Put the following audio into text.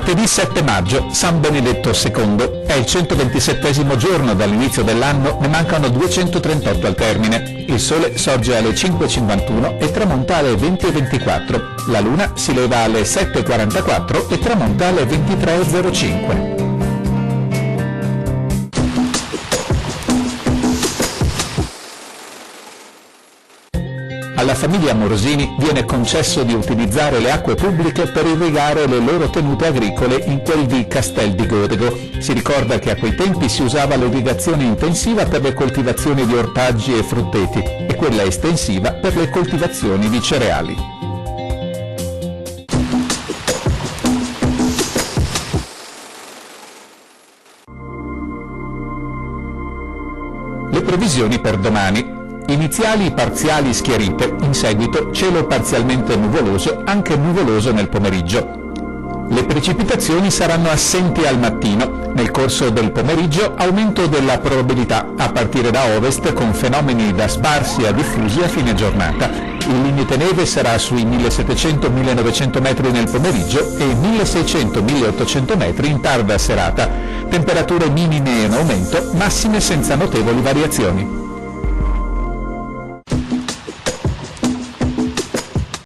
Martedì 7 maggio, San Benedetto II. È il 127° giorno dall'inizio dell'anno, ne mancano 238 al termine. Il sole sorge alle 5:51 e tramonta alle 20:24. La luna si leva alle 7:44 e tramonta alle 23:05. Alla famiglia Morosini viene concesso di utilizzare le acque pubbliche per irrigare le loro tenute agricole in quel di Castel di Godego. Si ricorda che a quei tempi si usava l'irrigazione intensiva per le coltivazioni di ortaggi e frutteti e quella estensiva per le coltivazioni di cereali. Le previsioni per domani. Iniziali parziali schiarite, in seguito cielo parzialmente nuvoloso, anche nuvoloso nel pomeriggio. Le precipitazioni saranno assenti al mattino, nel corso del pomeriggio aumento della probabilità a partire da ovest con fenomeni da sparsi a diffusi a fine giornata. Il limite neve sarà sui 1700-1900 metri nel pomeriggio e 1600-1800 metri in tarda serata. Temperature minime in aumento, massime senza notevoli variazioni.